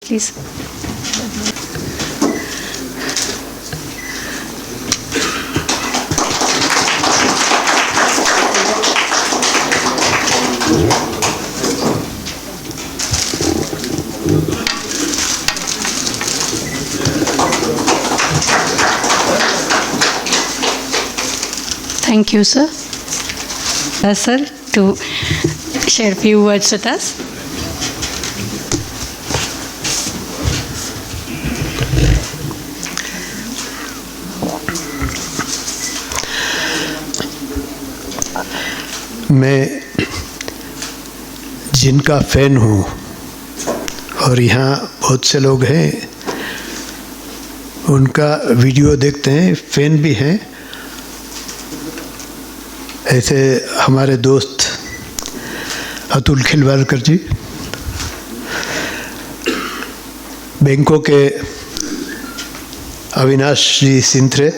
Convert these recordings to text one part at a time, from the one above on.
please. Thank you, sir. Sir, to share a few words with us. मैं जिनका fan हूँ और यहाँ बहुत से लोग हैं, उनका वीडियो देखते हैं, फ़ैन भी हैं। ऐसे हमारे दोस्त अतुल खिलवाड़कर जी, बैंकों के अविनाश जी सिंथरे,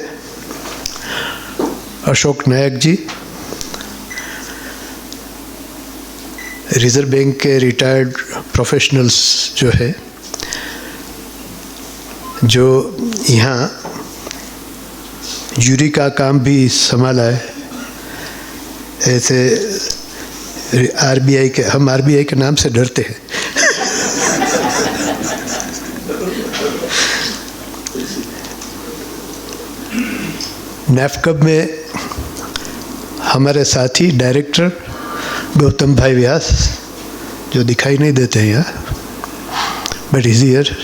अशोक नायक जी, रिज़र्व बैंक के रिटायर्ड प्रोफेशनल्स जो है, जो यहाँ जूरी का काम भी संभाला है, ऐसे आरबीआई के, हम आरबीआई के नाम से डरते हैं। नैफकब में हमारे साथी डायरेक्टर गौतम भाई व्यास, जो दिखाई नहीं देते हैं यहाँ, बट इज हियर।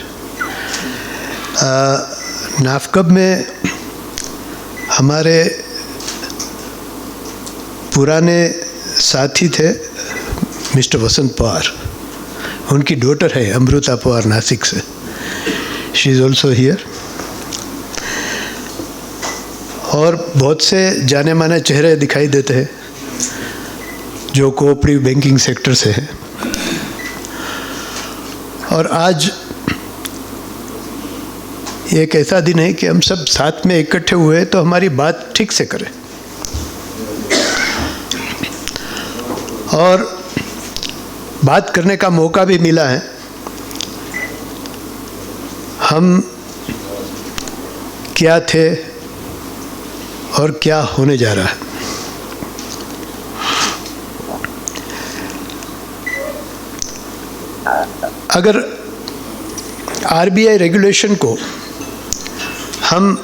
नैफकब में हमारे पुराने साथी थे मिस्टर वसंत पवार, उनकी डॉटर है अमृता पवार नासिक से, शी इज़ ऑल्सो हियर। और बहुत से जाने माने चेहरे दिखाई देते हैं जो कोऑपरेटिव बैंकिंग सेक्टर से है। और आज एक ऐसा दिन है कि हम सब साथ में इकट्ठे हुए तो हमारी बात ठीक से करें और बात करने का मौका भी मिला है। हम क्या थे और क्या होने जा रहा है। अगर आरबीआई रेगुलेशन को हम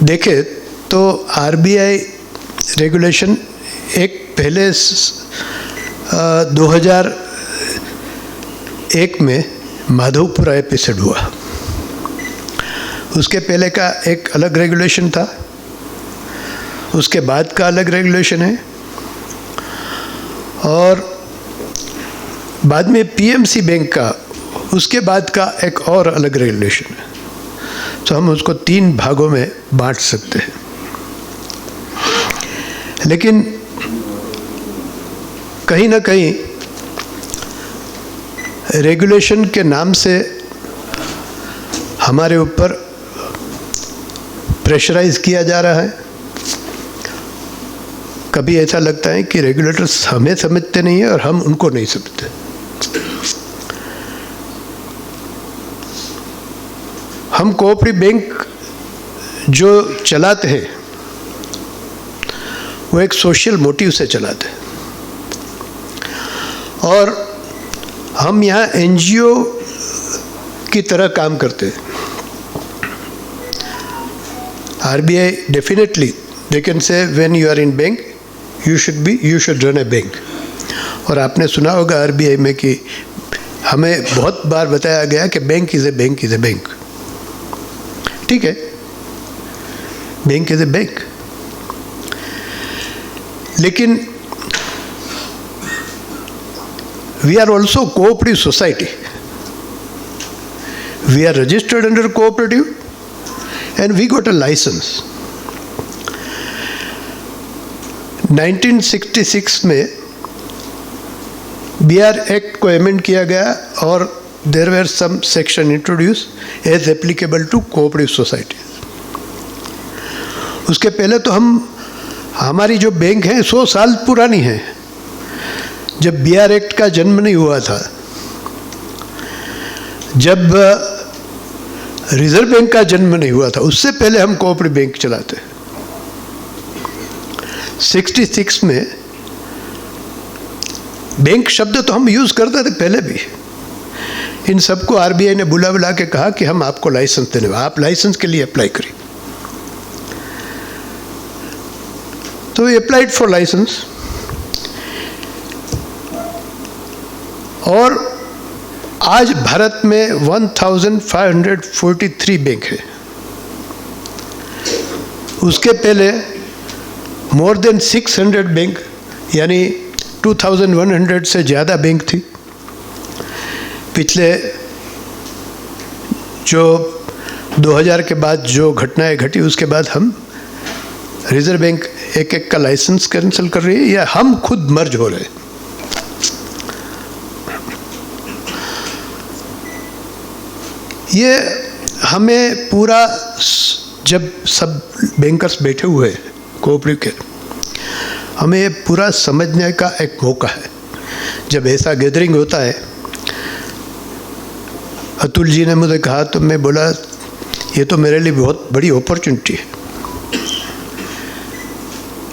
देखें तो आरबीआई रेगुलेशन एक पहले 2001 में माधवपुरा एपिसोड हुआ, उसके पहले का एक अलग रेगुलेशन था, उसके बाद का अलग रेगुलेशन है, और बाद में पीएमसी बैंक का, उसके बाद का एक और अलग रेगुलेशन है। तो हम उसको 3 भागों में बांट सकते हैं। लेकिन कहीं ना कहीं रेगुलेशन के नाम से हमारे ऊपर प्रेशराइज किया जा रहा है। कभी ऐसा लगता है कि रेगुलेटर्स हमें समझते नहीं है और हम उनको नहीं समझते। हम कोऑपरेटिव बैंक जो चलाते हैं वो एक सोशल मोटिव से चलाते हैं, और हम यहाँ एनजीओ की तरह काम करते हैं। RBI definitely they can say when you are in bank you should run a bank. और आपने सुना होगा आरबीआई में कि हमें बहुत बार बताया गया कि bank is a bank is a bank. ठीक है, बैंक इज़ ए बैंक, लेकिन we are also cooperative society. We are registered under cooperative and we got a license. 1966 में BR एक्ट को अमेंड किया गया और there were some section introduced as applicable to cooperative society. उसके पहले तो हमारी जो बैंक है 100 साल पुरानी है। जब BR एक्ट का जन्म नहीं हुआ था जब रिजर्व बैंक का जन्म नहीं हुआ था, उससे पहले हम कोऑपरेटिव बैंक चलाते हैं। 66 में बैंक शब्द तो हम यूज करते थे पहले भी। इन सबको आरबीआई ने बुला के कहा कि हम आपको लाइसेंस देने, आप लाइसेंस के लिए अप्लाई करिए। तो वी अप्लाइड फॉर लाइसेंस, और आज भारत में 1543 बैंक है। उसके पहले मोर देन 600 बैंक, यानी 2100 से ज़्यादा बैंक थी। पिछले जो 2000 के बाद जो घटनाएं घटी, उसके बाद हम रिजर्व बैंक एक का लाइसेंस कैंसिल कर रही है, या हम खुद मर्ज हो रहे हैं। ये हमें पूरा, जब सब बैंकर्स बैठे हुए हैं कोऑपरेटिव के, हमें ये पूरा समझने का एक मौका है। जब ऐसा गैदरिंग होता है, अतुल जी ने मुझे कहा तो मैं बोला ये तो मेरे लिए बहुत बड़ी अपॉर्चुनिटी है।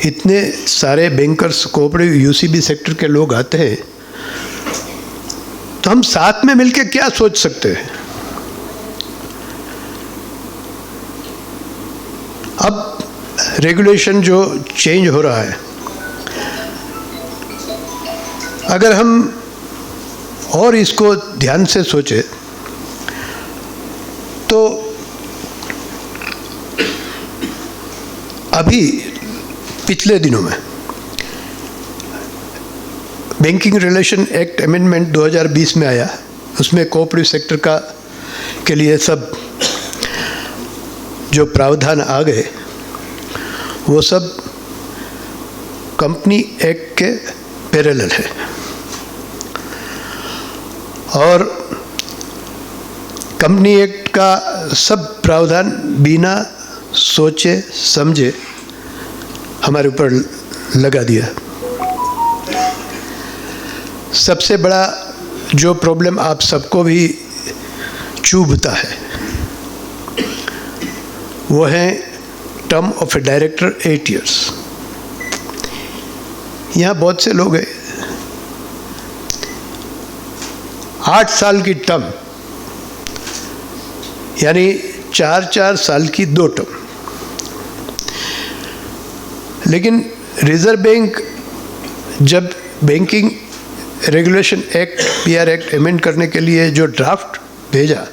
इतने सारे बैंकर्स, कोऑपरेटिव, यूसीबी सेक्टर के लोग आते हैं, तो हम साथ में मिलकर क्या सोच सकते हैं। अब रेगुलेशन जो चेंज हो रहा है, अगर हम और इसको ध्यान से सोचें तो अभी पिछले दिनों में बैंकिंग रिलेशन एक्ट अमेंडमेंट 2020 में आया। उसमें कोऑपरेटिव सेक्टर का के लिए सब जो प्रावधान आ गए, वो सब कंपनी एक्ट के पैरेलल है, और कंपनी एक्ट का सब प्रावधान बिना सोचे समझे हमारे ऊपर लगा दिया। सबसे बड़ा जो प्रॉब्लम आप सबको भी चुभता है, वो है term of A director 8 years। यहाँ बहुत से लोग हैं, 8 साल की टर्म, यानी 4 साल की 2 टर्म। लेकिन रिजर्व बैंक जब banking regulation act, PR act amend करने के लिए जो ड्राफ्ट भेजा,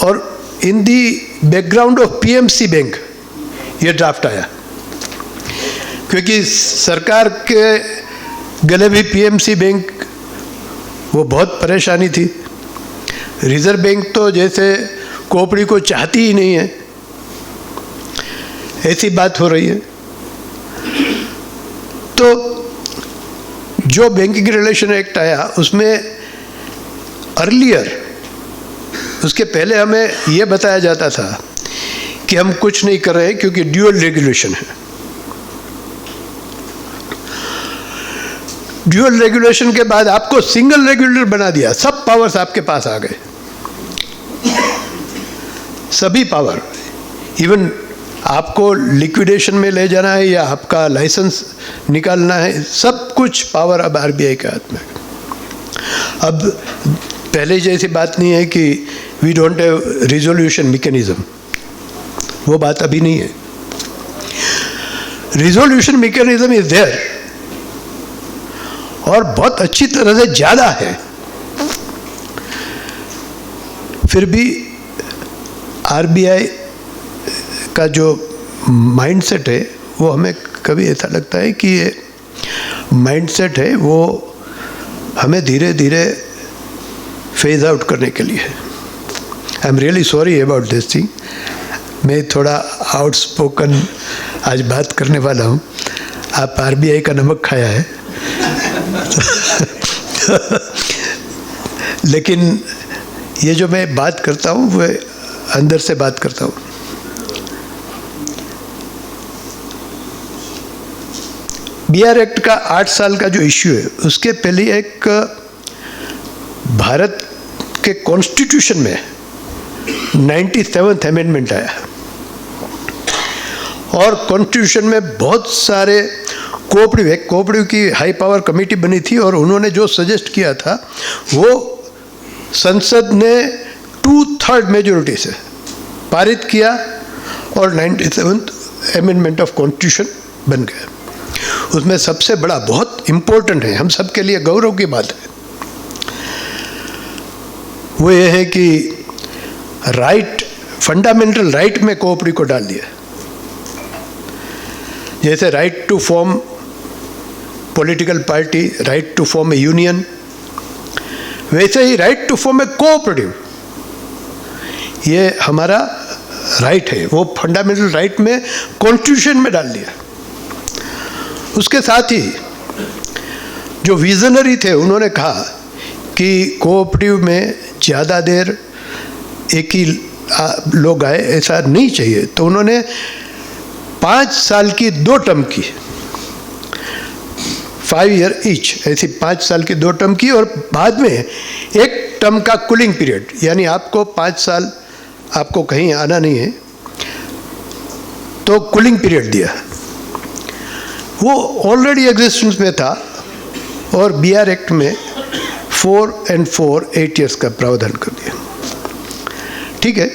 और in the background of PMC bank ये ड्राफ्ट आया, क्योंकि सरकार के गले भी पीएमसी बैंक, वो बहुत परेशानी थी। रिजर्व बैंक तो जैसे कोऑपरेटिव को चाहती ही नहीं है, ऐसी बात हो रही है। तो जो बैंकिंग रिलेशन एक्ट आया, उसमें अर्लियर, उसके पहले हमें यह बताया जाता था कि हम कुछ नहीं कर रहे हैं क्योंकि ड्यूअल रेगुलेशन है। ड्यूअल रेगुलेशन के बाद आपको सिंगल रेगुलेटर बना दिया, सब पावर्स आपके पास आ गए, सभी पावर। इवन आपको लिक्विडेशन में ले जाना है या आपका लाइसेंस निकालना है, सब कुछ पावर अब आरबीआई के हाथ में। अब पहले जैसी बात नहीं है कि we don't have resolution mechanism, वो बात अभी नहीं है। रिजोल्यूशन मैकेनिज्म इज देयर, और बहुत अच्छी तरह से ज़्यादा है। फिर भी आरबीआई का जो माइंडसेट है, वो हमें कभी ऐसा लगता है कि ये माइंडसेट है वो हमें धीरे धीरे फेज आउट करने के लिए है। I am really sorry about this thing. मैं थोड़ा आउटस्पोकन आज बात करने वाला हूँ। आप आरबीआई का नमक खाया है लेकिन ये जो मैं बात करता हूँ वो अंदर से बात करता हूँ। बीआर एक्ट का 8 साल का जो इश्यू है, उसके पहले एक भारत के कॉन्स्टिट्यूशन में 97th अमेंडमेंट आया और कॉन्स्टिट्यूशन में बहुत सारे कोऑपरेटिव की हाई पावर कमेटी बनी थी और उन्होंने जो सजेस्ट किया था वो संसद ने 2/3 मेजॉरिटी से पारित किया और 97th अमेंडमेंट ऑफ कॉन्स्टिट्यूशन बन गया। उसमें सबसे बड़ा, बहुत इम्पोर्टेंट है, हम सब के लिए गौरव की बात है, वो ये है कि राइट, फंडामेंटल राइट में कोऑपरेटिव को डाल दिया। जैसे right to form political party, right to form a union, वैसे ही right to form a cooperative, ये हमारा राइट है, वो फंडामेंटल राइट में कॉन्स्टिट्यूशन में डाल दिया। उसके साथ ही जो विजनरी थे उन्होंने कहा कि कोऑपरेटिव में ज़्यादा देर एक ही लोग आए, ऐसा नहीं चाहिए, तो उन्होंने 5 साल की 2 टर्म की, 5 ईयर ईच, ऐसी 5 साल की 2 टर्म की और बाद में 1 टर्म का कूलिंग पीरियड, यानी आपको 5 साल आपको कहीं आना नहीं है तो कूलिंग पीरियड दिया। वो ऑलरेडी एग्जिस्टेंस में था और BR एक्ट में 4 and 4 8 ईयर्स का प्रावधान कर दिया। ठीक है,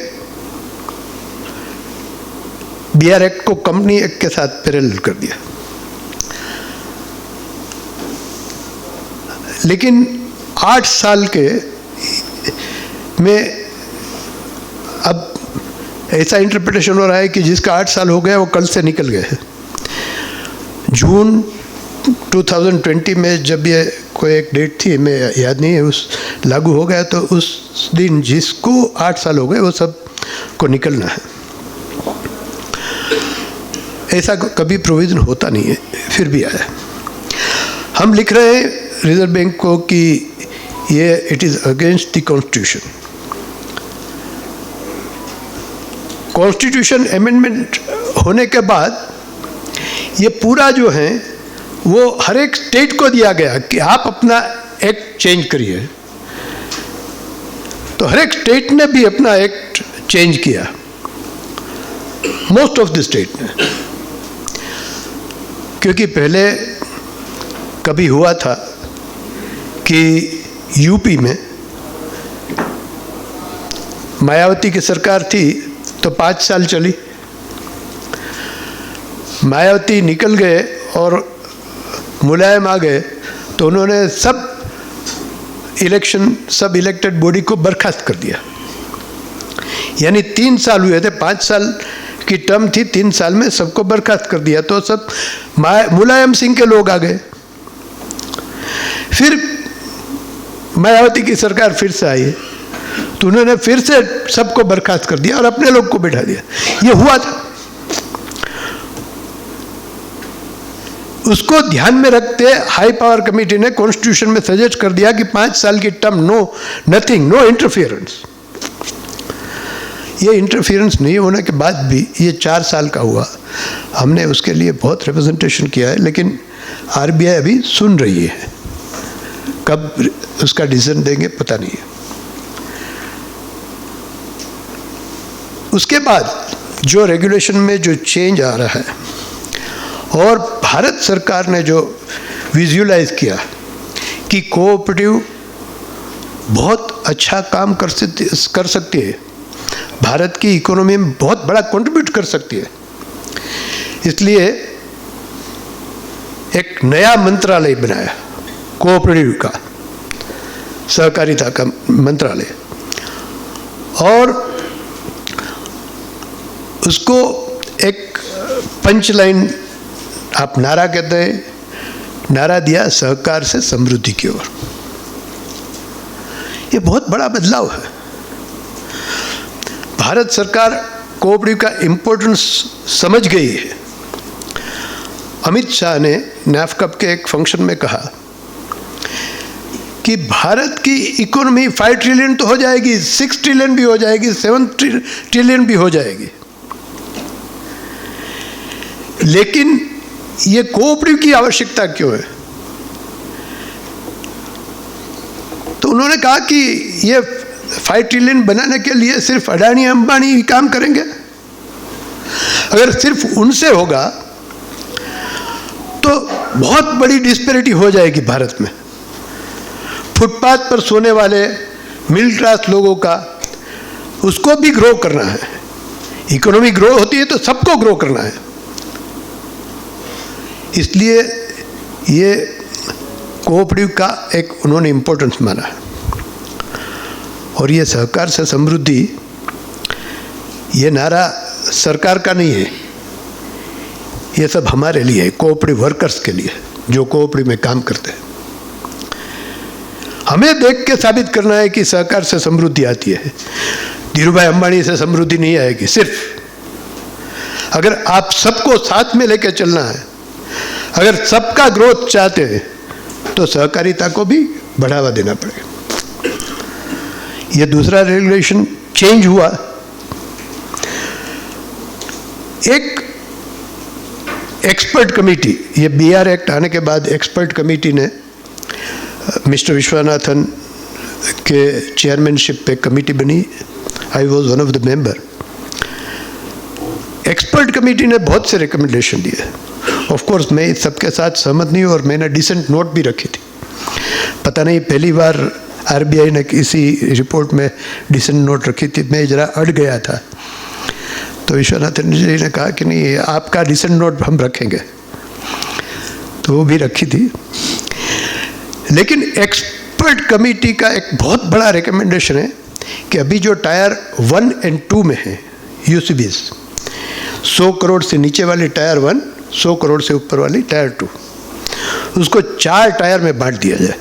BR एक्ट को कंपनी एक्ट के साथ पैरेलल कर दिया, लेकिन 8 साल के में अब ऐसा इंटरप्रिटेशन हो रहा है कि जिसका 8 साल हो गया वो कल से निकल गए हैं। जून 2020 में जब ये कोई एक डेट थी, मैं याद नहीं है, उस लागू हो गया, तो उस दिन जिसको 8 साल हो गए वो सब को निकलना है। ऐसा कभी प्रोविज़न होता नहीं है, फिर भी आया। हम लिख रहे हैं रिजर्व बैंक को कि ये it is against the constitution. Constitution amendment होने के बाद ये पूरा जो है वो हर एक स्टेट को दिया गया कि आप अपना एक्ट चेंज करिए, तो हर एक स्टेट ने भी अपना एक्ट चेंज किया, मोस्ट ऑफ द स्टेट ने। क्योंकि पहले कभी हुआ था कि यूपी में मायावती की सरकार थी तो 5 साल चली, मायावती निकल गए और मुलायम आ गए तो उन्होंने सब इलेक्टेड बॉडी को बर्खास्त कर दिया। यानी 3 साल हुए थे, 5 साल की टर्म थी, 3 साल में सबको बर्खास्त कर दिया, तो सब मुलायम सिंह के लोग आ गए। फिर मायावती की सरकार फिर से आई तो उन्होंने फिर से सबको बर्खास्त कर दिया और अपने लोग को बैठा दिया। ये हुआ था। उसको ध्यान में रखते हाई पावर कमेटी ने कॉन्स्टिट्यूशन में सजेस्ट कर दिया कि 5 साल की टर्म, नो इंटरफियरेंस। ये इंटरफियरेंस नहीं होने के बाद भी ये 4 साल का हुआ। हमने उसके लिए बहुत रिप्रेजेंटेशन किया है, लेकिन RBI अभी सुन रही है, कब उसका डिसीजन देंगे पता नहीं है। उसके बाद जो रेगुलेशन में जो चेंज आ रहा है और भारत सरकार ने जो विजुअलाइज किया कि कोऑपरेटिव बहुत अच्छा काम कर सकती है, भारत की इकोनॉमी में बहुत बड़ा कंट्रीब्यूट कर सकती है, इसलिए एक नया मंत्रालय बनाया कोऑपरेटिव का, सहकारिता का मंत्रालय, और उसको एक पंचलाइन आप नारा कहते हैं, नारा दिया सहकार से समृद्धि की ओर। ये बहुत बड़ा बदलाव है। भारत सरकार कोऑपरेटिव का इम्पोर्टेंस समझ गई है। अमित शाह ने NAFCP के एक फंक्शन में कहा कि भारत की इकोनॉमी 5 ट्रिलियन तो हो जाएगी, 6 ट्रिलियन भी हो जाएगी, 7 ट्रिलियन भी हो जाएगी, लेकिन ये कोऑपरेटिव की आवश्यकता क्यों है? तो उन्होंने कहा कि ये 5 ट्रिलियन बनाने के लिए सिर्फ अडानी अंबानी ही काम करेंगे? अगर सिर्फ उनसे होगा तो बहुत बड़ी डिस्पैरिटी हो जाएगी भारत में। फुटपाथ पर सोने वाले मिडिल क्लास लोगों का, उसको भी ग्रो करना है। इकोनॉमी ग्रो होती है तो सबको ग्रो करना है। इसलिए ये कोऑपरेटिव का एक उन्होंने इम्पोर्टेंस माना। और ये सहकार से समृद्धि, ये नारा सरकार का नहीं है, ये सब हमारे लिए है, कोऑपरेटिव वर्कर्स के लिए, जो कोऑपरेटिव में काम करते हैं। हमें देख के साबित करना है कि सहकार से समृद्धि आती है। धीरूभाई अंबानी से समृद्धि नहीं आएगी। सिर्फ अगर आप सबको साथ में लेकर चलना है, अगर सबका ग्रोथ चाहते हैं, तो सहकारिता को भी बढ़ावा देना पड़ेगा। ये दूसरा रेगुलेशन चेंज हुआ। एक एक्सपर्ट कमेटी, ये BR एक्ट आने के बाद एक्सपर्ट कमेटी ने मिस्टर विश्वनाथन के चेयरमैनशिप पे कमेटी बनी। I was one of the member. Expert committee ने बहुत से रिकमेंडेशन दिए। ऑफ कोर्स मैं इस सबके साथ सहमत नहीं हूँ और मैंने डिसेंट नोट भी रखी थी। पता नहीं पहली बार RBI ने किसी रिपोर्ट में डिसेंट नोट रखी थी, मैं जरा अड़ गया था। तो विश्वनाथन जी ने कहा कि नहीं, आपका डिसेंट नोट हम रखेंगे, तो वो भी रखी थी। लेकिन एक्सपर्ट कमेटी का एक बहुत बड़ा रिकमेंडेशन है कि अभी जो टायर 1 और 2 में है UCBs, 100 करोड़ से नीचे वाली टायर 1, 100 करोड़ से ऊपर वाली टायर 2, उसको 4 टायर में बांट दिया जाए।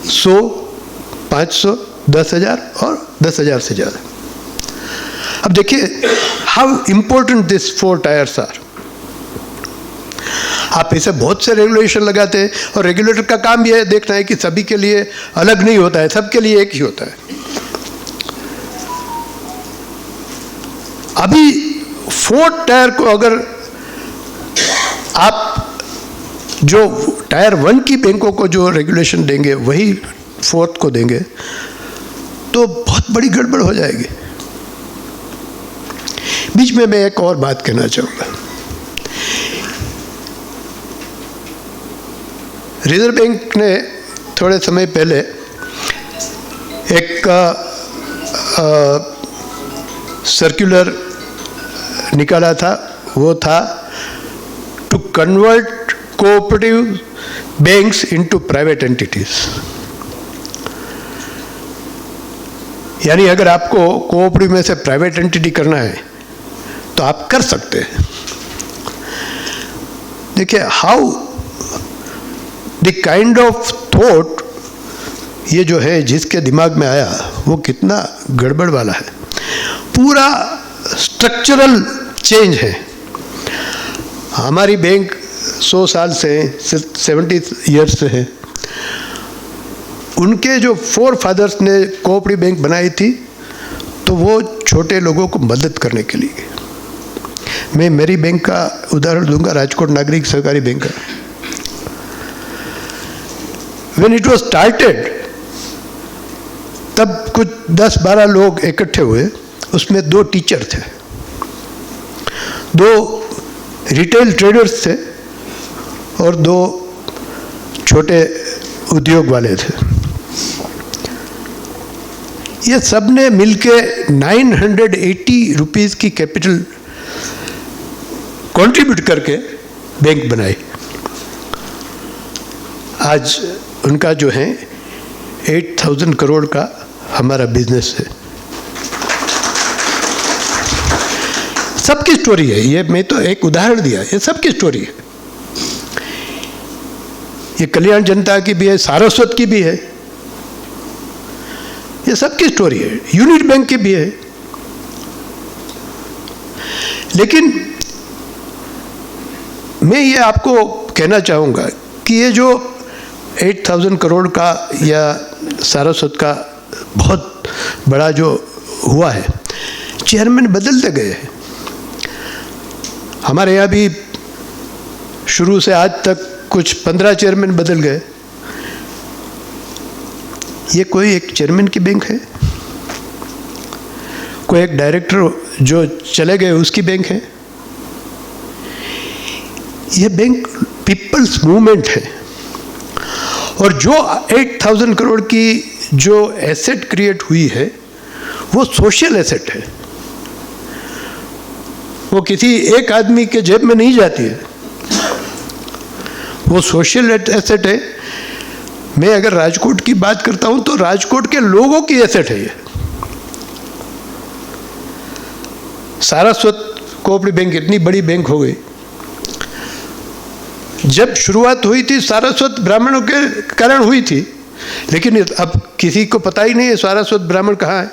100, 500, 10,000 और 10,000 से ज़्यादा। अब देखिए how important this 4 tiers are. आप इसे बहुत से रेगुलेशन लगाते हैं और रेगुलेटर का काम भी है देखना है कि सभी के लिए अलग नहीं होता है, सबके लिए एक ही होता है। अभी 4 टायर को अगर आप जो टायर 1 की बैंकों को जो रेगुलेशन देंगे वही 4th को देंगे, तो बहुत बड़ी गड़बड़ हो जाएगी। बीच में मैं एक और बात कहना चाहूँगा। रिजर्व बैंक ने थोड़े समय पहले एक सर्कुलर निकाला था। वो था to convert cooperative banks into private entities. यानी अगर आपको कोऑपरेटिव में से प्राइवेट एंटिटी करना है तो आप कर सकते हैं। देखिए how the kind of thought ये जो है जिसके दिमाग में आया वो कितना गड़बड़ वाला है। पूरा स्ट्रक्चरल चेंज है। हमारी बैंक 100 साल से 70 ईयर्स से है। उनके जो 4 फादर्स ने कोऑपरेटिव बैंक बनाई थी तो वो छोटे लोगों को मदद करने के लिए। मैं मेरी बैंक का उदाहरण दूंगा, राजकोट नागरिक सहकारी बैंक का। When it was started, तब कुछ 10-12 लोग इकट्ठे हुए। उसमें 2 टीचर थे, 2 रिटेल ट्रेडर्स थे और 2 छोटे उद्योग वाले थे। ये सब ने मिलके 980 रुपीज़ की कैपिटल कंट्रीब्यूट करके बैंक बनाई। आज उनका जो है 8,000 करोड़ का हमारा बिजनेस है। सबकी स्टोरी है ये। मैं तो एक उदाहरण दिया, ये सबकी स्टोरी है। ये कल्याण जनता की भी है, सारस्वत की भी है, ये सबकी स्टोरी है। यूनिट बैंक की भी है। लेकिन मैं ये आपको कहना चाहूँगा कि ये जो 8,000 करोड़ का या सारस्वत का बहुत बड़ा जो हुआ है, चेयरमैन बदलते गए हैं। हमारे यहाँ भी शुरू से आज तक कुछ 15 चेयरमैन बदल गए। ये कोई एक चेयरमैन की बैंक है, कोई एक डायरेक्टर जो चले गए उसकी बैंक है? ये बैंक पीपल्स मूवमेंट है। और जो 8,000 करोड़ की जो एसेट क्रिएट हुई है वो सोशल एसेट है, वो किसी एक आदमी के जेब में नहीं जाती है, वो सोशल एसेट है। मैं अगर राजकोट की बात करता हूं तो राजकोट के लोगों की एसेट है ये। सारस्वत कोऑपरेटिव बैंक इतनी बड़ी बैंक हो गई। जब शुरुआत हुई थी सारस्वत ब्राह्मणों के कारण हुई थी, लेकिन अब किसी को पता ही नहीं है सारस्वत ब्राह्मण कहाँ है।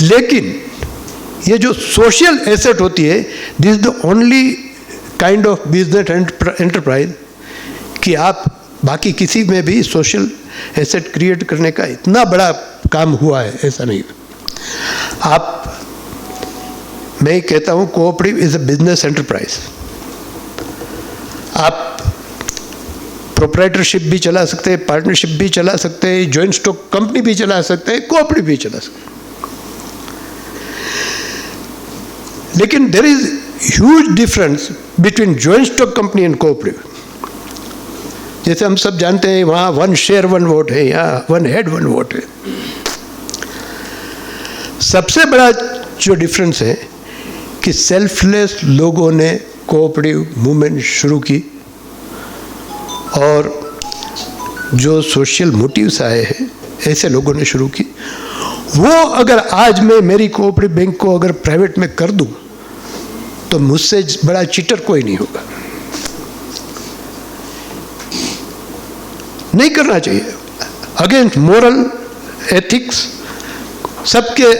लेकिन ये जो सोशल एसेट होती है, this is the only kind of business enterprise कि आप बाकी किसी में भी सोशल एसेट क्रिएट करने का इतना बड़ा काम हुआ है ऐसा नहीं। आप, मैं कहता हूं cooperative is a business enterprise. आप प्रोप्राइटरशिप भी चला सकते हैं, पार्टनरशिप भी चला सकते हैं, जॉइंट स्टॉक कंपनी भी चला सकते हैं, कोऑपरेटिव भी चला सकते हैं। लेकिन there is huge difference between joint stock company and cooperative. जैसे हम सब जानते हैं वहाँ 1 शेयर 1 वोट है, यहाँ 1 हेड 1 वोट है। सबसे बड़ा जो डिफरेंस है कि सेल्फलेस लोगों ने कोऑपरेटिव मूवमेंट शुरू की और जो सोशल मोटिव्स आए हैं ऐसे लोगों ने शुरू की। वो अगर आज मैं मेरी कोऑपरेटिव बैंक को अगर प्राइवेट में कर दूं तो मुझसे बड़ा चीटर कोई नहीं होगा। नहीं करना चाहिए, अगेंस्ट मोरल एथिक्स सबके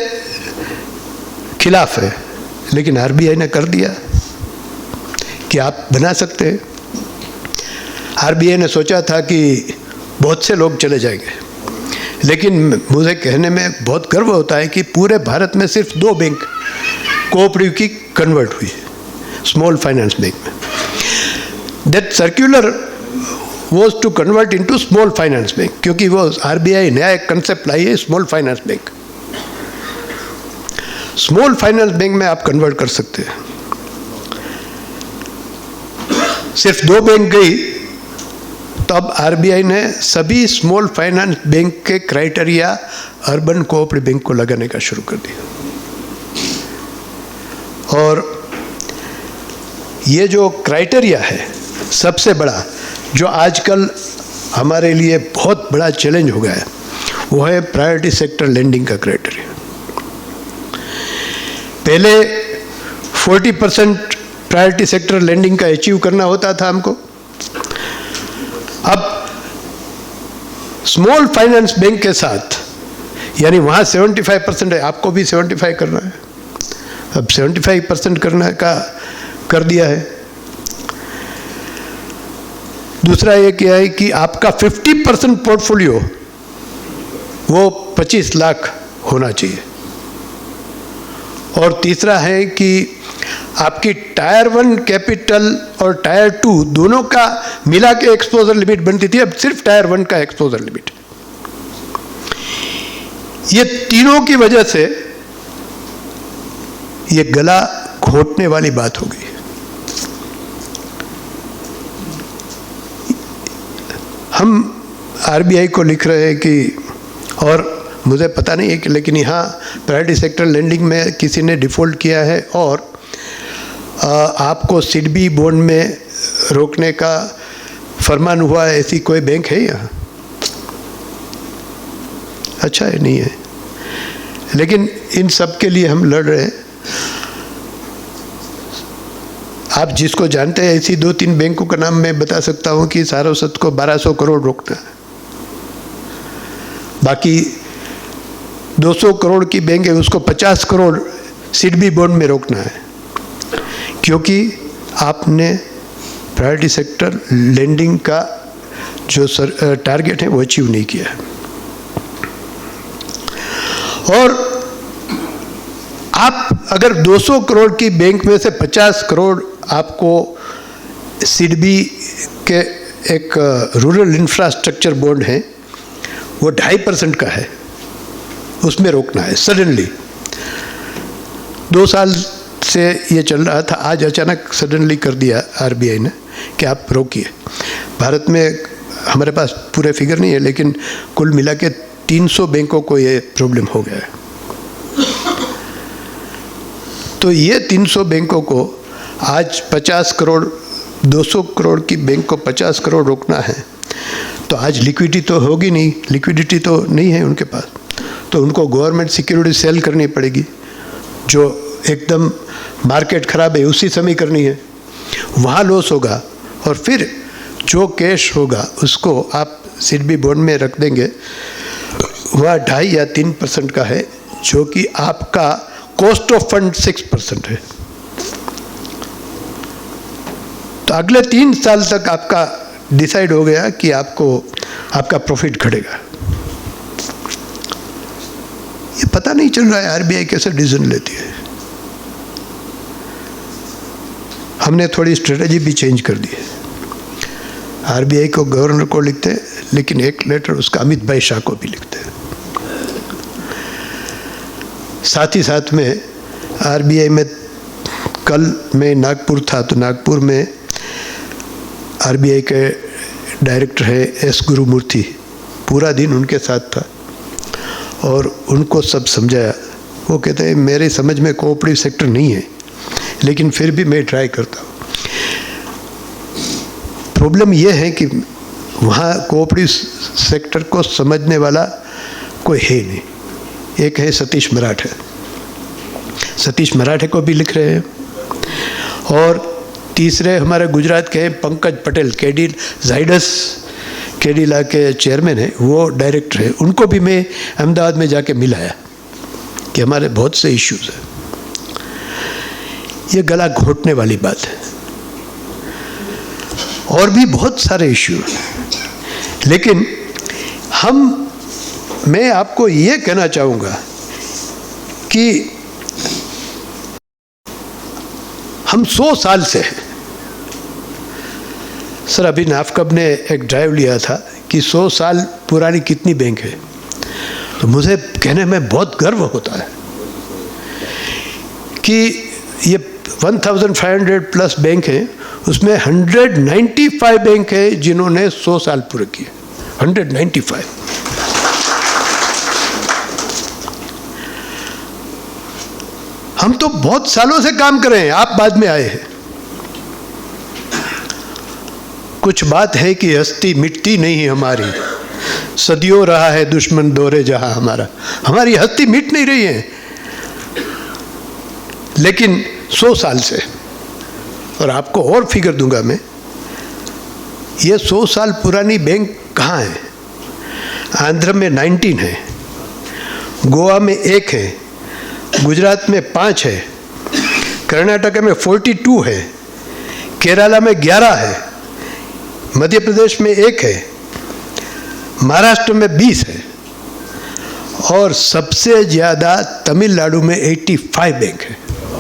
खिलाफ है। लेकिन आरबीआई ने कर दिया कि आप बना सकते हैं। आरबीआई ने सोचा था कि बहुत से लोग चले जाएंगे, लेकिन मुझे कहने में बहुत गर्व होता है कि पूरे भारत में सिर्फ 2 बैंक कोऑपरेटिव की कन्वर्ट हुई है, स्मॉल फाइनेंस बैंक में। That circular was to convert into small finance bank, क्योंकि वो आरबीआई नया एक कंसेप्ट लाई है small finance bank. Small finance bank में आप कन्वर्ट कर सकते हैं। सिर्फ 2 बैंक गई तो अब आरबीआई ने सभी स्मॉल फाइनेंस बैंक के क्राइटेरिया अर्बन कोऑपरेटिव बैंक को लगाने का शुरू कर दिया। और ये जो क्राइटेरिया है सबसे बड़ा, जो आजकल हमारे लिए बहुत बड़ा चैलेंज हो गया है, वो है प्रायोरिटी सेक्टर लेंडिंग का क्राइटेरिया। पहले 40% प्रायोरिटी सेक्टर लेंडिंग का अचीव करना होता था हमको। अब स्मॉल फाइनेंस बैंक के साथ, यानी वहाँ 75% है, आपको भी 75 करना है। अब 75% करने का कर दिया है। दूसरा ये क्या है कि आपका 50% पोर्टफोलियो वो 25 लाख होना चाहिए। और तीसरा है कि आपकी टायर 1 कैपिटल और टायर 2 दोनों का मिला के एक्सपोजर लिमिट बनती थी, अब सिर्फ टायर 1 का एक्सपोजर लिमिट। ये तीनों की वजह से ये गला घोटने वाली बात हो गई। हम आरबीआई को लिख रहे हैं कि, और मुझे पता नहीं है कि, लेकिन यहाँ प्रायोरिटी सेक्टर लेंडिंग में किसी ने डिफ़ॉल्ट किया है और आपको सिडबी बॉन्ड में रोकने का फरमान हुआ है। ऐसी कोई बैंक है यहाँ? अच्छा है, नहीं है। लेकिन इन सब के लिए हम लड़ रहे हैं। आप जिसको जानते हैं ऐसी 2-3 बैंकों का नाम मैं बता सकता हूँ कि सारस्वत को 1200 करोड़ रोकना है। बाकी 200 करोड़ की बैंक है, उसको 50 करोड़ सिडबी बॉन्ड में रोकना है, क्योंकि आपने प्रायोरिटी सेक्टर लेंडिंग का जो टारगेट है वो अचीव नहीं किया है। और आप अगर 200 करोड़ की बैंक में से 50 करोड़ आपको सिडबी के एक रूरल इंफ्रास्ट्रक्चर बॉन्ड है, वो 2.5% का है, उसमें रोकना है सडनली। 2 साल से ये चल रहा था, आज अचानक सडनली कर दिया आरबीआई ने कि आप रोकिए। भारत में हमारे पास पूरे फिगर नहीं है, लेकिन कुल मिला के 300 बैंकों को ये प्रॉब्लम हो गया है। तो ये 300 बैंकों को आज 50 करोड़ 200 करोड़ की बैंक को 50 करोड़ रोकना है, तो आज लिक्विडिटी तो होगी नहीं, लिक्विडिटी तो नहीं है उनके पास, तो उनको गवर्नमेंट सिक्योरिटी सेल करनी पड़ेगी, जो एकदम मार्केट ख़राब है उसी समय करनी है, वहाँ लॉस होगा। और फिर जो कैश होगा उसको आप सिडबी बॉन्ड में रख देंगे, वह 2.5 या 3% का है, जो कि आपका कॉस्ट ऑफ फंड 6% है। तो अगले 3 साल तक आपका डिसाइड हो गया कि आपको आपका प्रॉफिट घटेगा। ये पता नहीं चल रहा है आरबीआई कैसे डिसीजन लेती है। हमने थोड़ी स्ट्रेटजी भी चेंज कर दी है। आरबीआई को गवर्नर को लिखते हैं, लेकिन एक लेटर उसका अमित भाई शाह को भी लिखते हैं। साथ ही साथ में आरबीआई में कल मैं नागपुर था, तो नागपुर में आरबीआई के डायरेक्टर है एस गुरुमूर्ति, पूरा दिन उनके साथ था और उनको सब समझाया। वो कहते हैं मेरे समझ में कोऑपरेटिव सेक्टर नहीं है, लेकिन फिर भी मैं ट्राई करता हूँ। प्रॉब्लम ये है कि वहाँ कोऑपरेटिव सेक्टर को समझने वाला कोई है नहीं। एक है सतीश मराठे, सतीश मराठे को भी लिख रहे हैं, और तीसरे हमारे गुजरात के पंकज पटेल, केडी जाइडस केडिला के चेयरमैन है, वो डायरेक्टर है। उनको भी मैं अहमदाबाद में जाके मिलाया कि हमारे बहुत से इश्यूज हैं। ये गला घोटने वाली बात है, और भी बहुत सारे इश्यू हैं। लेकिन मैं आपको ये कहना चाहूँगा कि हम 100 साल से हैं। सर अभी नाफकब ने एक ड्राइव लिया था कि 100 साल पुरानी कितनी बैंक है, तो मुझे कहने में बहुत गर्व होता है कि ये 1500 प्लस बैंक हैं, उसमें 195 बैंक है जिन्होंने 100 साल पूरे किए। 195। हम तो बहुत सालों से काम कर रहे हैं, आप बाद में आए हैं। कुछ बात है कि हस्ती मिटती नहीं है हमारी, सदियों रहा है दुश्मन दौरे जहां हमारा। हमारी हस्ती मिट नहीं रही है, लेकिन 100 साल से। और आपको और फिगर दूंगा मैं, ये 100 साल पुरानी बैंक कहाँ है? आंध्र में 19 है, गोवा में 1 है, गुजरात में 5 है, कर्नाटक में 42 है, केरला में 11 है, मध्य प्रदेश में 1 है, महाराष्ट्र में 20 है, और सबसे ज़्यादा तमिलनाडु में 85 बैंक है।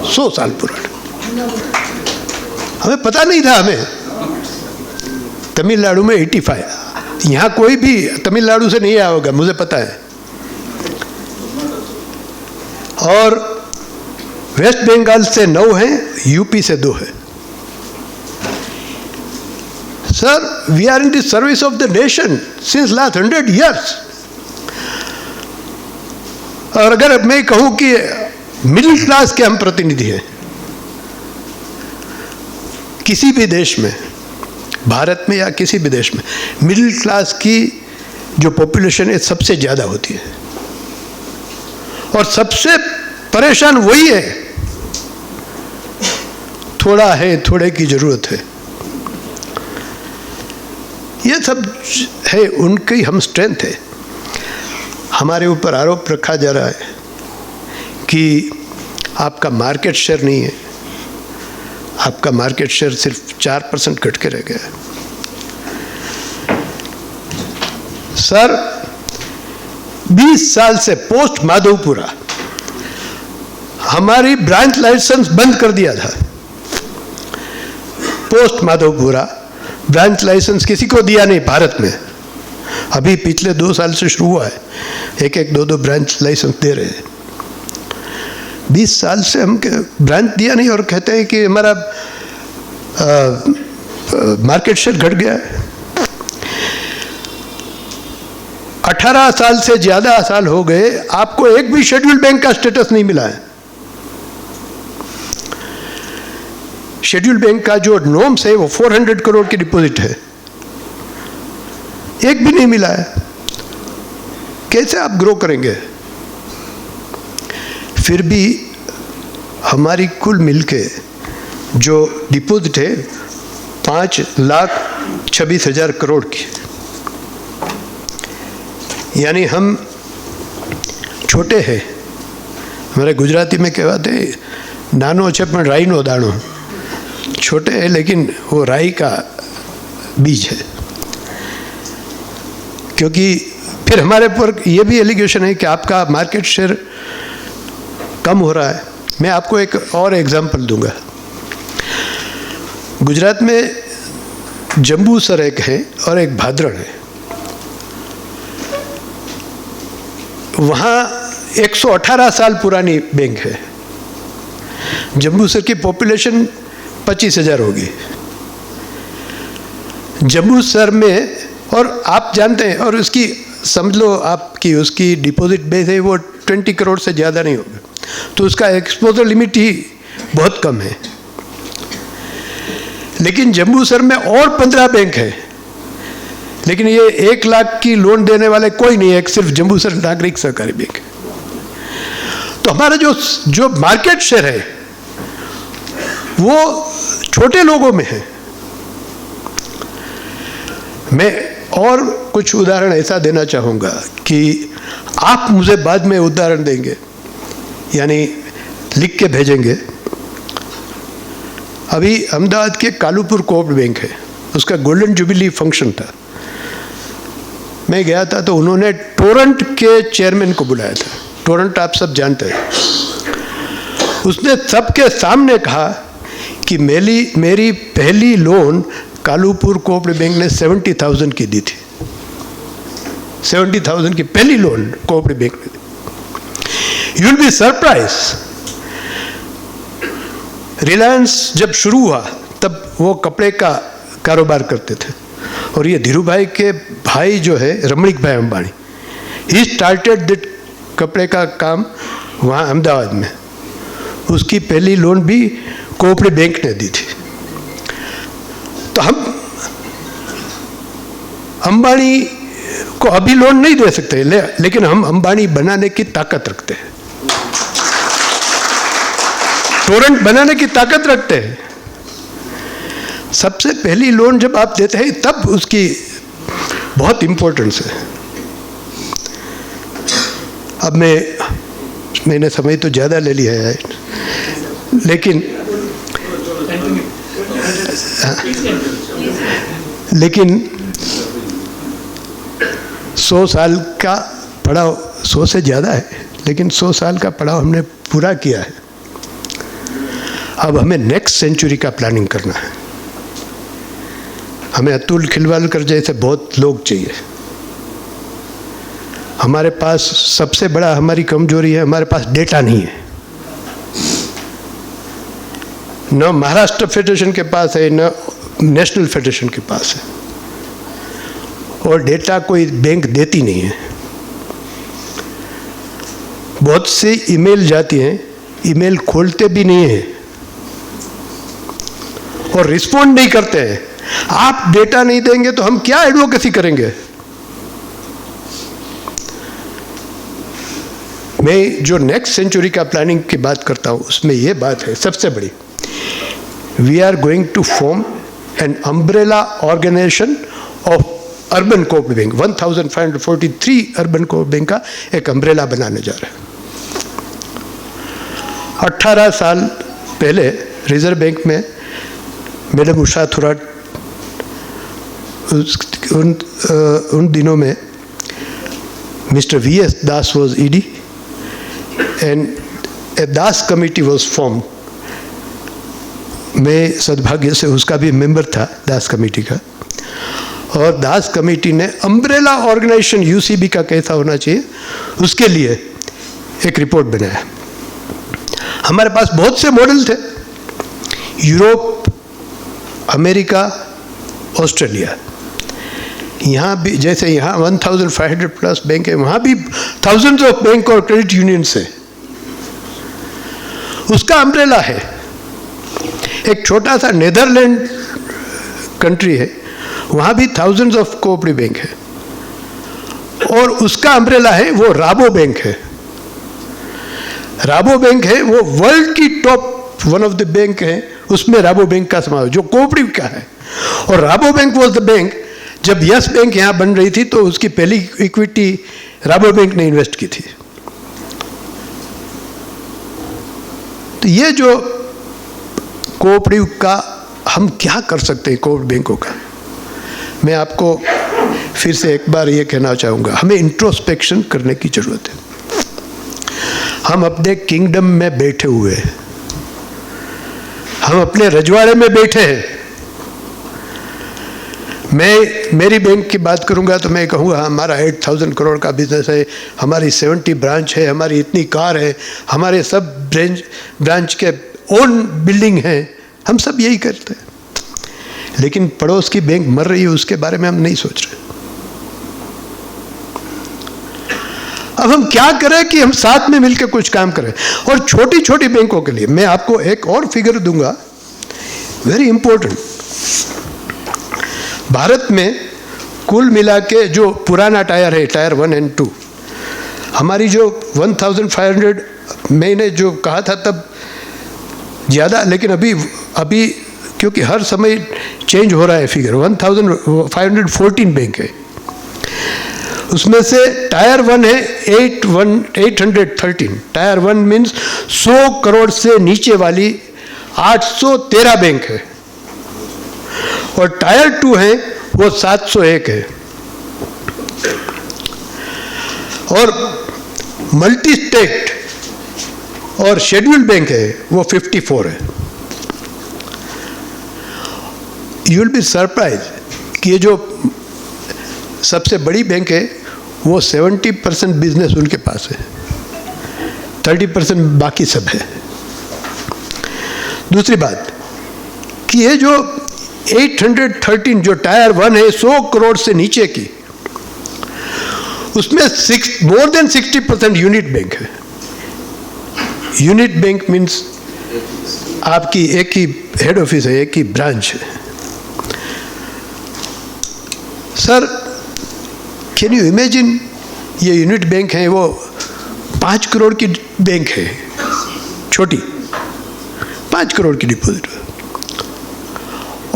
100 साल पुराना, हमें पता नहीं था। हमें तमिलनाडु में 85, यहाँ कोई भी तमिलनाडु से नहीं आया होगा, मुझे पता है। और वेस्ट बंगाल से 9 हैं, यूपी से 2 है। Sir we are in the service of the nation since last 100 years। और अगर मैं कहूँ कि मिडिल क्लास के हम प्रतिनिधि हैं, किसी भी देश में, भारत में या किसी भी देश में, मिडिल क्लास की जो पॉपुलेशन है सबसे ज़्यादा होती है, और सबसे परेशान वही है। थोड़ा है, थोड़े की ज़रूरत है, ये सब है, उनकी हम स्ट्रेंथ है। हमारे ऊपर आरोप रखा जा रहा है कि आपका मार्केट शेयर नहीं है। आपका मार्केट शेयर सिर्फ 4% घट के रह गया है। सर 20 साल से पोस्ट माधवपुरा हमारी ब्रांच लाइसेंस बंद कर दिया था। पोस्ट माधवपुरा ब्रांच लाइसेंस किसी को दिया नहीं भारत में। अभी पिछले 2 साल से शुरू हुआ है, 1-1, 2-2 ब्रांच लाइसेंस दे रहे हैं। 20 साल से हम ब्रांच दिया नहीं और कहते हैं कि हमारा मार्केट शेयर घट गया है। 18 साल से ज़्यादा साल हो गए, आपको एक भी शेड्यूल बैंक का स्टेटस नहीं मिला है। शेड्यूल बैंक का जो नॉर्म्स है वो 400 करोड़ की डिपॉजिट है, एक भी नहीं मिला है। कैसे आप ग्रो करेंगे? फिर भी हमारी कुल मिलके जो डिपॉजिट है 5,26,000 करोड़ की, यानी हम छोटे हैं। हमारे गुजराती में कहते हैं नानो छे पण राईनो दाणो। छोटे हैं लेकिन वो राई का बीज है। क्योंकि फिर हमारे पर ये भी एलिगेशन है कि आपका मार्केट शेयर कम हो रहा है। मैं आपको एक और एग्जांपल दूंगा। गुजरात में जंबूसर एक है और एक भादरण है। वहाँ 118 साल पुरानी बैंक है। जंबूसर की पॉपुलेशन 25,000 होगी। जंबूसर में, और आप जानते हैं, और उसकी समझ लो आपकी उसकी डिपॉजिट बेस है वो 20 करोड़ से ज़्यादा नहीं होगा, तो उसका एक्सपोजर लिमिट ही बहुत कम है। लेकिन जंबूसर में और 15 बैंक है, लेकिन ये 1 लाख की लोन देने वाले कोई नहीं है, सिर्फ जंबूसर नागरिक सहकारी बैंक है। तो हमारा जो मार्केट शेयर है वो छोटे लोगों में है। मैं और कुछ उदाहरण ऐसा देना चाहूँगा कि आप मुझे बाद में उदाहरण देंगे, यानी लिख के भेजेंगे। अभी अहमदाबाद के कालूपुर कोऑपरेटिव बैंक है, उसका गोल्डन जुबिली फंक्शन था। मैं गया था तो उन्होंने टोरंट के चेयरमैन को बुलाया था। टोरंट आप सब जानते हैं। उसने सबके सामने कहा कि मेरी पहली लोन कालूपुर कोऑपरेटिव बैंक ने 70,000 की दी थी। 70,000 की पहली लोन कोऑपरेटिव बैंक ने दी। You will be surprise, Reliance जब शुरू हुआ तब वो कपड़े का कारोबार करते थे, और ये धीरू भाई के भाई जो है रमणीक भाई अंबानी, ही स्टार्टेड दैट कपड़े का काम वहाँ अहमदाबाद में। उसकी पहली लोन भी कोऑपरेटिव बैंक ने दी थी। तो हम अंबानी को अभी लोन नहीं दे सकते, लेकिन हम अंबानी बनाने की ताकत रखते हैं, टोरेंट बनाने की ताकत रखते हैं। सबसे पहली लोन जब आप देते हैं तब उसकी बहुत इंपॉर्टेंस है। अब मैंने समय तो ज़्यादा ले लिया है, लेकिन 100 साल का पड़ाव, 100 से ज़्यादा है, लेकिन 100 साल का पड़ाव हमने पूरा किया है। अब हमें नेक्स्ट सेंचुरी का प्लानिंग करना है। हमें अतुल खिलवालकर जैसे बहुत लोग चाहिए। हमारे पास सबसे बड़ा हमारी कमजोरी है, हमारे पास डेटा नहीं है। न महाराष्ट्र फेडरेशन के पास है, न नेशनल फेडरेशन के पास है, और डेटा कोई बैंक देती नहीं है। बहुत सी ईमेल जाती हैं, ईमेल खोलते भी नहीं हैं और रिस्पॉन्ड नहीं करते हैं। आप डेटा नहीं देंगे तो हम क्या एडवोकेसी करेंगे? मैं जो नेक्स्ट सेंचुरी का प्लानिंग की बात करता हूं उसमें यह बात है सबसे बड़ी, we are going to form an umbrella organisation of urban cooperative bank. 1543 urban cooperative bank का एक अम्ब्रेला बनाने जा रहे हैं। 18 साल पहले रिजर्व बैंक में मैडम उषा थोराट, उन दिनों में mister V.S. Das was ED and A Das committee was form. मैं सद्भाग्य से उसका भी मेंबर था, दास कमेटी का। और दास कमेटी ने अम्ब्रेला ऑर्गेनाइजेशन यूसीबी का कैसा होना चाहिए उसके लिए एक रिपोर्ट बनाया। हमारे पास बहुत से मॉडल थे, यूरोप, अमेरिका, ऑस्ट्रेलिया। यहाँ भी जैसे यहाँ 1500 प्लस बैंक है, वहाँ भी थाउजेंड्स ऑफ बैंक और क्रेडिट यूनियंस है, उसका अम्ब्रेला है। एक छोटा सा नेदरलैंड कंट्री है, वहाँ भी थाउजेंड्स ऑफ कोऑपरेटिव बैंक है, और उसका अम्ब्रेला है वो राबो बैंक है। राबो बैंक है वो वर्ल्ड की top one of the bank है, उसमें राबो बैंक का समावेश जो कोऑपरेटिव का है। और राबो बैंक वॉज द बैंक, जब यस बैंक यहाँ बन रही थी तो उसकी पहली इक्विटी राबो बैंक ने इन्वेस्ट की थी। तो ये जो कोऑपरेटिव का हम क्या कर सकते हैं कोऑपरेटिव बैंकों का, मैं आपको फिर से एक बार ये कहना चाहूँगा, हमें इंट्रोस्पेक्शन करने की ज़रूरत है। हम अपने किंगडम में बैठे हुए हैं, हम अपने रजवाड़े में बैठे हैं। मैं मेरी बैंक की बात करूंगा तो मैं कहूँगा हमारा 8000 करोड़ का बिजनेस है, हमारी 70 ब्रांच है, हमारी इतनी कार है, हमारे सब ब्रांच के ओन बिल्डिंग है, हम सब यही करते हैं। लेकिन पड़ोस की बैंक मर रही है उसके बारे में हम नहीं सोच रहे। अब हम क्या करें कि हम साथ में मिलकर कुछ काम करें। और छोटी छोटी बैंकों के लिए मैं आपको एक और फिगर दूंगा, वेरी इंपॉर्टेंट। भारत में कुल मिला के जो पुराना टायर है, टायर 1 और 2, हमारी जो 1500 मैंने जो कहा था तब ज़्यादा, लेकिन अभी क्योंकि हर समय चेंज हो रहा है फिगर, 1514 बैंक है। उसमें से टायर 1 है 813। टायर 1 मीन्स 100 करोड़ से नीचे वाली 813 बैंक है, और टायर 2 है वो 701 है, और मल्टी स्टेट और शेड्यूल्ड बैंक है वो 54 है। यू विल बी सरप्राइज कि ये जो सबसे बड़ी बैंक है वो 70% बिजनेस उनके पास है, 30% बाकी सब है। दूसरी बात कि ये जो 813 जो टायर 1 है 100 करोड़ से नीचे की, उसमें मोर देन 60% यूनिट बैंक है। यूनिट बैंक मीन्स आपकी एक ही हेड ऑफिस है, एक ही ब्रांच है। सर कैन यू इमेजिन, ये यूनिट बैंक है वो 5 करोड़ की बैंक है, छोटी 5 करोड़ की डिपॉजिट,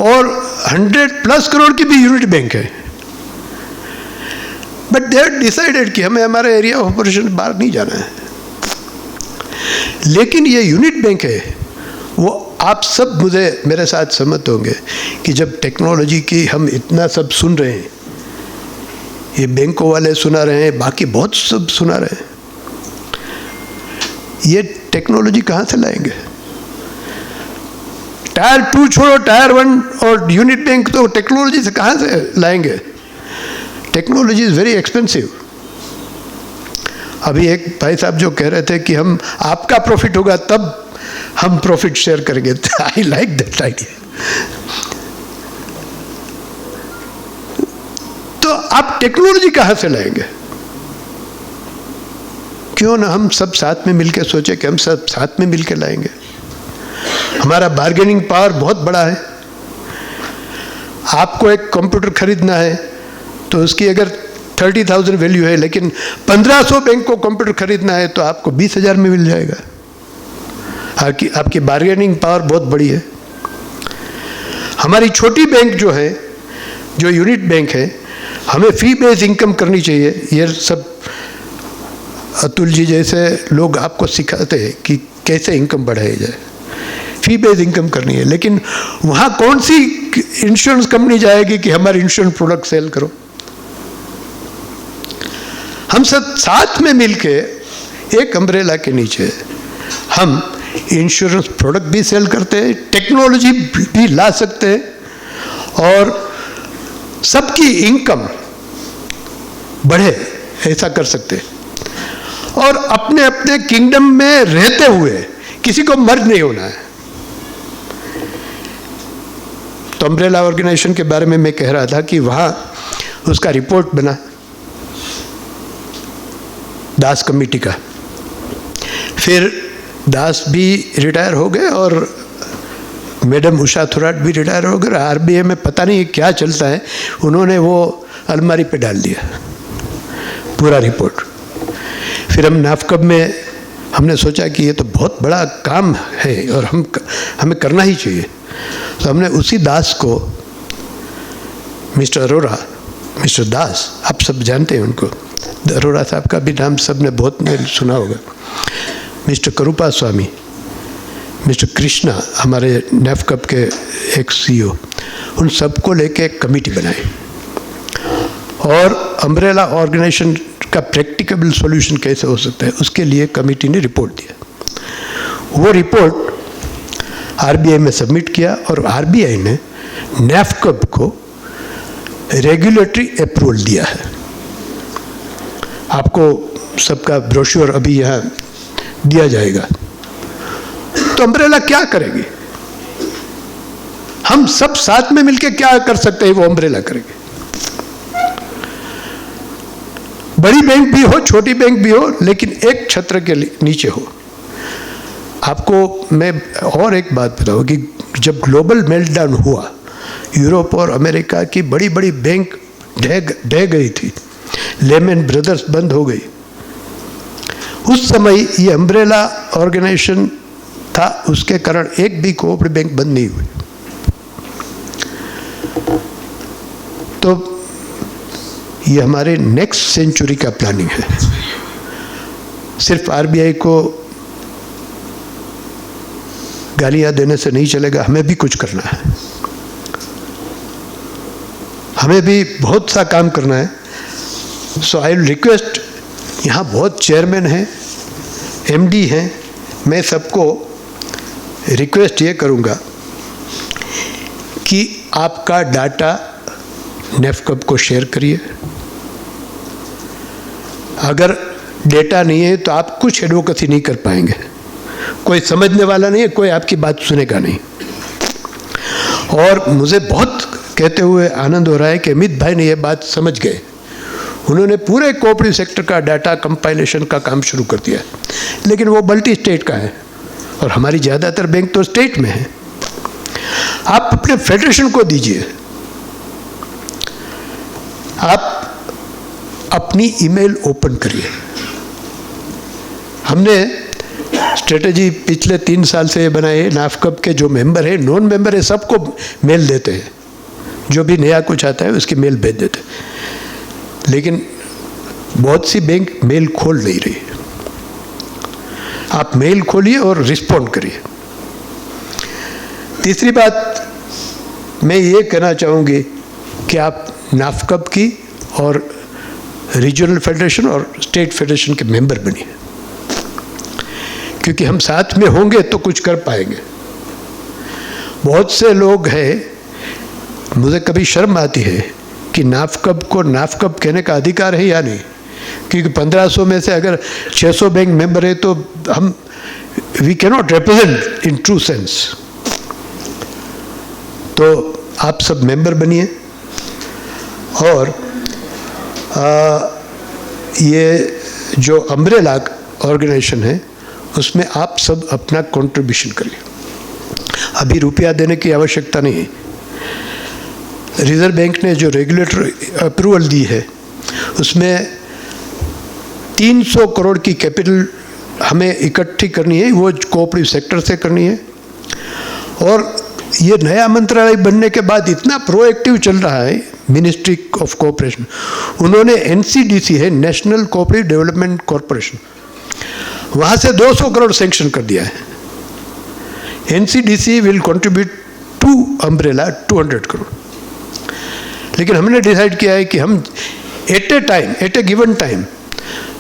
और 100+ करोड़ की भी यूनिट बैंक है। बट दे हैव डिसाइडेड कि हमें हमारे एरिया ऑफ ऑपरेशन बाहर नहीं जाना है। लेकिन ये यूनिट बैंक है वो, आप सब मेरे साथ सहमत होंगे कि जब टेक्नोलॉजी की हम इतना सब सुन रहे हैं, ये बैंकों वाले सुना रहे हैं, बाकी बहुत सब सुना रहे हैं, ये टेक्नोलॉजी कहाँ से लाएंगे? टायर 2 छोड़ो, टायर 1 और यूनिट बैंक तो टेक्नोलॉजी से कहाँ से लाएंगे? Technology is very expensive. अभी एक भाई साहब जो कह रहे थे कि हम आपका प्रॉफिट होगा तब हम प्रॉफिट शेयर करेंगे, आई लाइक दैट आइडिया। तो आप टेक्नोलॉजी कहाँ से लाएंगे? क्यों ना हम सब साथ में मिलकर सोचे कि हम सब साथ में मिलकर लाएंगे। हमारा बार्गेनिंग पावर बहुत बड़ा है। आपको एक कंप्यूटर खरीदना है तो उसकी अगर 30,000 वैल्यू है, लेकिन 1500 बैंक को कंप्यूटर खरीदना है तो आपको 20,000 में मिल जाएगा। आपकी बार्गेनिंग पावर बहुत बड़ी है। हमारी छोटी बैंक जो है, जो यूनिट बैंक है, हमें फी बेस्ड इनकम करनी चाहिए। ये सब अतुल जी जैसे लोग आपको सिखाते हैं कि कैसे इनकम बढ़ाई जाए, फी बेस्ड इनकम करनी है। लेकिन वहाँ कौन सी इंश्योरेंस कंपनी जाएगी कि हमारे इंश्योरेंस प्रोडक्ट सेल करो? हम सब साथ में मिलके एक अम्ब्रेला के नीचे हम इंश्योरेंस प्रोडक्ट भी सेल करते हैं, टेक्नोलॉजी भी ला सकते हैं, और सबकी इनकम बढ़े, ऐसा कर सकते हैं। और अपने अपने किंगडम में रहते हुए किसी को मर्ज नहीं होना है। तो अम्ब्रेला ऑर्गेनाइजेशन के बारे में मैं कह रहा था कि वहाँ उसका रिपोर्ट बना दास कमेटी का। फिर दास भी रिटायर हो गए और मैडम उषा थोराट भी रिटायर हो गए। आरबीआई में पता नहीं क्या चलता है, उन्होंने वो अलमारी पे डाल दिया पूरा रिपोर्ट। फिर हम नाफकब में हमने सोचा कि ये तो बहुत बड़ा काम है और हमें करना ही चाहिए। तो हमने उसी दास को, मिस्टर अरोरा, मिस्टर दास, आप सब जानते हैं उनको, अरोरा साहब का भी नाम सब ने बहुत सुना होगा, मिस्टर करूपा स्वामी, मिस्टर कृष्णा, हमारे नाफकब के एक सीईओ, उन सबको लेके एक कमेटी बनाई और अम्ब्रेला ऑर्गेनाइजेशन का प्रैक्टिकेबल सॉल्यूशन कैसे हो सकता है उसके लिए कमेटी ने रिपोर्ट दिया। वो रिपोर्ट आरबीआई में सबमिट किया और आरबीआई ने नाफकब को रेगुलेटरी अप्रूवल दिया है। आपको सबका ब्रोशर अभी यहाँ दिया जाएगा। तो अम्ब्रेला क्या करेगी? हम सब साथ में मिलकर क्या कर सकते हैं, वो अम्ब्रेला करेगी। बड़ी बैंक भी हो, छोटी बैंक भी हो, लेकिन एक छत्र के नीचे हो। आपको मैं और एक बात बताऊं कि जब ग्लोबल मेल्टडाउन हुआ, यूरोप और अमेरिका की बड़ी बड़ी बैंक ढह गई थी, लेमन ब्रदर्स बंद हो गई, उस समय ये अम्ब्रेला ऑर्गेनाइजेशन था, उसके कारण एक भी कोऑपरेटिव बैंक बंद नहीं हुई। तो ये हमारे नेक्स्ट सेंचुरी का प्लानिंग है। सिर्फ आरबीआई को गालियां देने से नहीं चलेगा, हमें भी कुछ करना है, हमें भी बहुत सा काम करना है। सो आई विल रिक्वेस्ट, यहाँ बहुत चेयरमैन हैं, एमडी हैं, मैं सबको रिक्वेस्ट ये करूँगा कि आपका डाटा नाफकब को शेयर करिए। अगर डेटा नहीं है तो आप कुछ एडवोकेसी नहीं कर पाएंगे, कोई समझने वाला नहीं है, कोई आपकी बात सुनेगा नहीं। और मुझे बहुत कहते हुए आनंद हो रहा है कि अमित भाई ने ये बात समझ गए। उन्होंने पूरे कोऑपरेटिव सेक्टर का डाटा कंपाइलेशन का काम शुरू कर दिया, लेकिन वो मल्टी स्टेट का है और हमारी ज़्यादातर बैंक तो स्टेट में है। आप अपने फेडरेशन को दीजिए, आप अपनी ईमेल ओपन करिए। हमने स्ट्रेटजी पिछले 3 साल से बनाए, नाफकब के जो मेंबर है, नॉन मेंबर है, सबको मेल देते हैं, जो भी नया कुछ आता है उसकी मेल भेज देते हैं। लेकिन बहुत सी बैंक मेल खोल नहीं रही। आप मेल खोलिए और रिस्पॉन्ड करिए। तीसरी बात मैं ये कहना चाहूँगी कि आप नाफकब की और रीजनल फेडरेशन और स्टेट फेडरेशन के मेंबर बनिए, क्योंकि हम साथ में होंगे तो कुछ कर पाएंगे। बहुत से लोग हैं, मुझे कभी शर्म आती है कि नाफकब को नाफकब कहने का अधिकार है या नहीं, क्योंकि 1500 में से अगर 600 बैंक मेंबर है तो हम we cannot represent in true sense. तो आप सब मेंबर बनिए और ये जो अम्ब्रेला ऑर्गेनाइजेशन है उसमें आप सब अपना कंट्रीब्यूशन करिए। अभी रुपया देने की आवश्यकता नहीं है। रिजर्व बैंक ने जो रेगुलेटरी अप्रूवल दी है उसमें 300 करोड़ की कैपिटल हमें इकट्ठी करनी है, वो कोऑपरेटिव सेक्टर से करनी है। और ये नया मंत्रालय बनने के बाद इतना प्रोएक्टिव चल रहा है, मिनिस्ट्री ऑफ कोऑपरेशन, उन्होंने एनसीडीसी है, नेशनल कोऑपरेटिव डेवलपमेंट कॉरपोरेशन, वहाँ से 200 करोड़ सैंक्शन कर दिया है। NCDC will contribute to umbrella 200 crore. लेकिन हमने डिसाइड किया है कि हम एट ए गिवन टाइम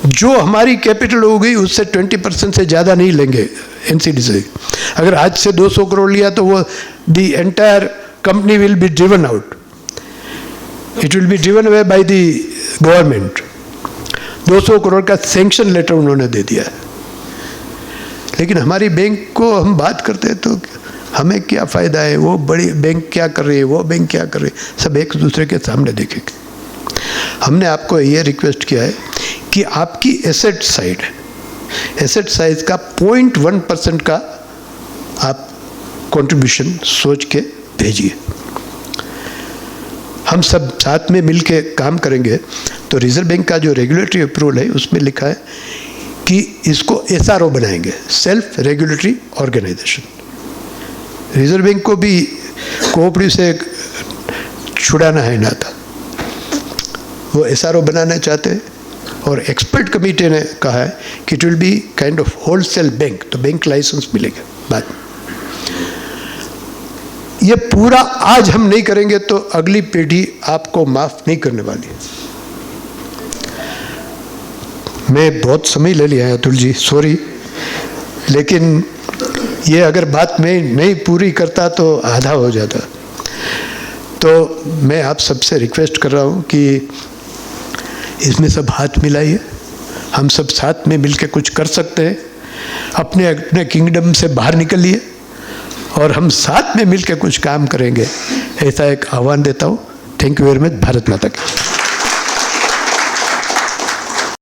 जो हमारी कैपिटल हो गई उससे 20% से ज़्यादा नहीं लेंगे एनसीडीसी। अगर आज से 200 करोड़ लिया तो वो the entire company will be driven out. It will be driven away by the government. 200 crore का सैंक्शन लेटर उन्होंने दे दिया है। लेकिन हमारी बैंक को हम बात करते हैं तो हमें क्या फ़ायदा है, वो बड़ी बैंक क्या कर रही है, वो बैंक क्या कर रही है, सब एक दूसरे के सामने देखेंगे। हमने आपको ये रिक्वेस्ट किया है कि आपकी एसेट साइड, एसेट साइज का 0.1% का आप कंट्रीब्यूशन सोच के भेजिए। हम सब साथ में मिलके काम करेंगे। तो रिजर्व बैंक का जो रेगुलेटरी अप्रूवल है उसमें लिखा है कि इसको SRO बनाएंगे, self regulatory organisation. Reserve bank को भी कोऑपरेटिव से छुड़ाना है ना था, वो SRO बनाना चाहते हैं। और एक्सपर्ट कमेटी ने कहा है कि it will be kind of wholesale bank, तो बैंक लाइसेंस मिलेगा बाद में। ये पूरा आज हम नहीं करेंगे तो अगली पीढ़ी आपको माफ नहीं करने वाली है। मैं बहुत समय ले लिया है अतुल जी, सॉरी, लेकिन ये अगर बात मैं नहीं पूरी करता तो आधा हो जाता। तो मैं आप सबसे रिक्वेस्ट कर रहा हूँ कि इसमें सब हाथ मिलाइए, हम सब साथ में मिलकर कुछ कर सकते हैं। अपने अपने किंगडम से बाहर निकलिए और हम साथ में मिलकर कुछ काम करेंगे, ऐसा एक आह्वान देता हूँ। Thank you very much. Bharat माता की।